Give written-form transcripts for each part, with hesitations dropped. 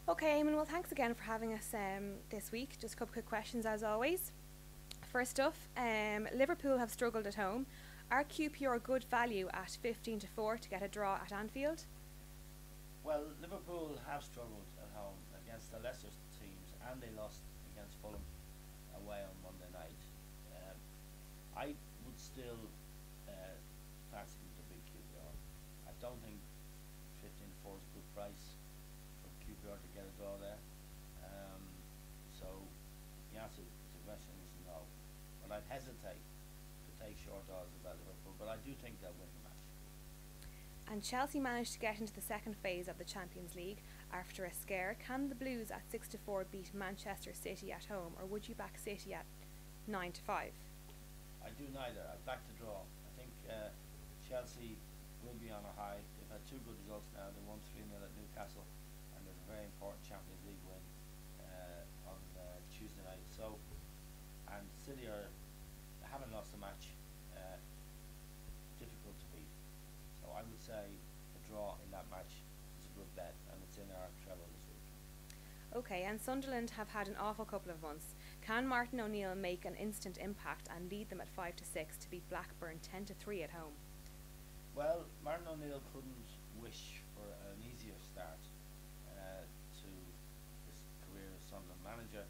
Okay, Eamon, well, thanks again for having us this week. Just a couple quick questions as always. First off, Liverpool have struggled at home. Are QPR good value at 15 to 4 to get a draw at Anfield? Well, Liverpool have struggled at home against the lesser teams, and they lost against Fulham away on Monday night. Um, I would still fancy them to beat QPR. I don't think 15-4 is a good price for QPR to get a draw there. Um, so the answer to the question is no. But I'd hesitate to take short odds about Liverpool, but I do think they'll win the match. And Chelsea managed to get into the second phase of the Champions League after a scare. Can the Blues at 6 to 4 beat Manchester City at home, or would you back City at 9 to 5? I do neither. I'd back the draw. I think Chelsea will be on a high. They've had two good results now. They won 3-0 at Newcastle, and there's a very important Champions League win on Tuesday night. So, and City haven't lost a match. Difficult to beat. So I would say a draw in that match is a good bet, and it's in our treble this week. Okay, and Sunderland have had an awful couple of months. Can Martin O'Neill make an instant impact and lead them at 5 to 6 to beat Blackburn 10 to 3 at home? Well, Martin O'Neill couldn't wish for an easier start to his career as Sunderland manager.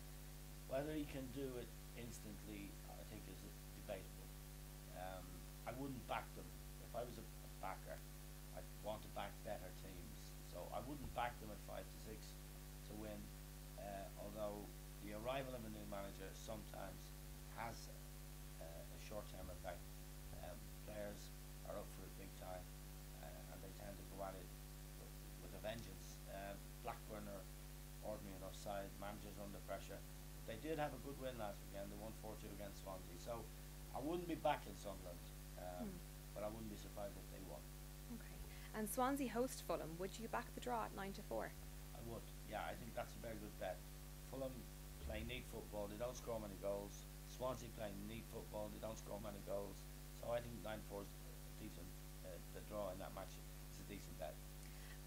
Whether he can do it instantly, I think, is debatable. I wouldn't back them. If I was a backer, I'd want to back better teams. So I wouldn't back them at 5 to 6 to win. Although the arrival of a new manager sometimes has a short-term effect. Players are up for it big time, and they tend to go at it with a vengeance. Blackburn are ordinary enough side, managers under pressure. But they did have a good win last weekend. They won 4-2 against Swansea. So I wouldn't be backing Sunderland, but I wouldn't be surprised if they won. Okay. And Swansea host Fulham. Would you back the draw at 9 to 4? I would. Yeah, I think that's a very good bet. Fulham play neat football. They don't score many goals. Swansea play neat football. They don't score many goals. So I think 9-4 is decent. The draw in that match is a decent bet.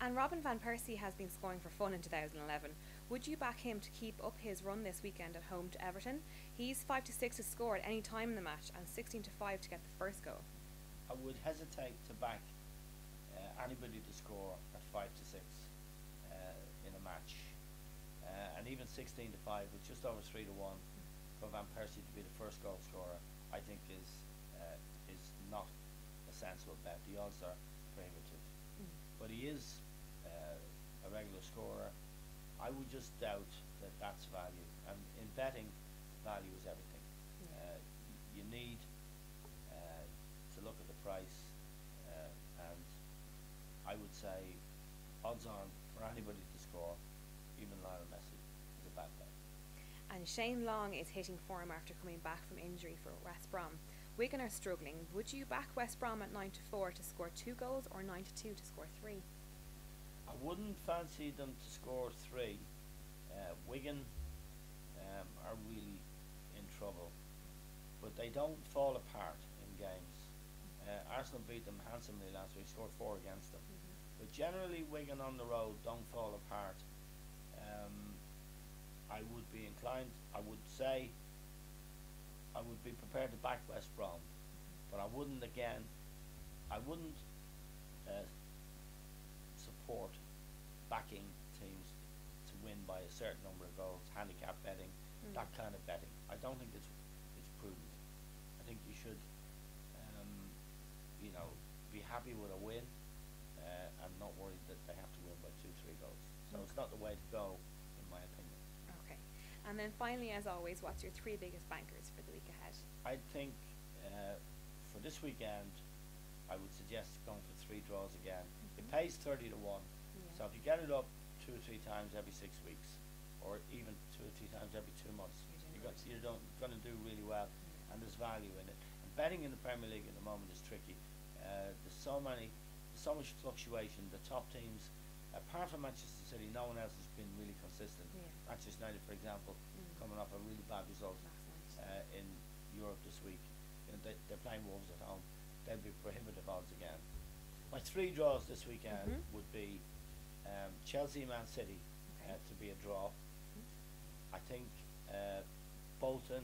And Robin van Persie has been scoring for fun in 2011. Would you back him to keep up his run this weekend at home to Everton? He's 5 to 6 to score at any time in the match and 16 to 5 to get the first goal. I would hesitate to back anybody to score at 5 to 6 in a match, and even 16 to 5 with just over 3 to 1 for Van Persie to be the first goal scorer, I think is not a sensible bet. The odds are prohibitive, but he is a regular scorer. I would just doubt that that's value, and in betting, value is everything. You need to look at the price, and I would say odds on for anybody to score, even Lionel Messi, is a bad bet. And Shane Long is hitting form after coming back from injury for West Brom. Wigan are struggling. Would you back West Brom at 9 to 4 to score 2 goals or 9 to 2 to score 3? I wouldn't fancy them to score 3. Wigan are really in trouble, but they don't fall apart in games. Arsenal beat them handsomely last week, scored 4 against them. But generally, Wigan on the road don't fall apart. I would be inclined, I would say, I would be prepared to back West Brom, but I wouldn't support backing teams to win by a certain number of goals, handicap betting, that kind of betting. I don't think it's prudent. I think you should, be happy with a win and not worried that they have to win by 2-3 goals. So it's not the way to go, in my opinion. Okay. And then finally, as always, what's your 3 biggest bankers for the week ahead? I think for this weekend, I would suggest going for 3 draws again. It pays 30 to 1. So if you get it up 2 or 3 times every 6 weeks, or even 2 or 3 times every 2 months, you're going to do really well, and there's value in it. And betting in the Premier League at the moment is tricky. There's so much fluctuation. The top teams, apart from Manchester City, no one else has been really consistent. Manchester United, for example, coming off a really bad result in Europe this week. They're playing Wolves at home. They'll be prohibitive odds again. My 3 draws this weekend would be Chelsea, Man City, Okay. to be a draw. Mhm. I think Bolton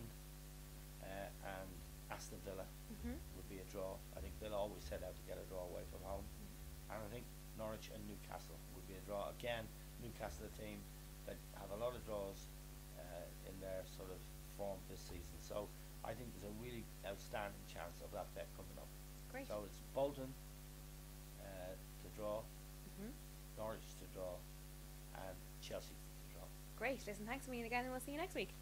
and Aston Villa Mhm. would be a draw. I think they'll always set out to get a draw away from home. And I think Norwich and Newcastle would be a draw. Again, Newcastle, a team that have a lot of draws in their sort of form this season. So I think there's a really outstanding chance of that bet coming up. Great. So it's Bolton to draw, Mhm. Norwich to draw, and Chelsea to draw. Great. Listen, thanks a million again, and we'll see you next week.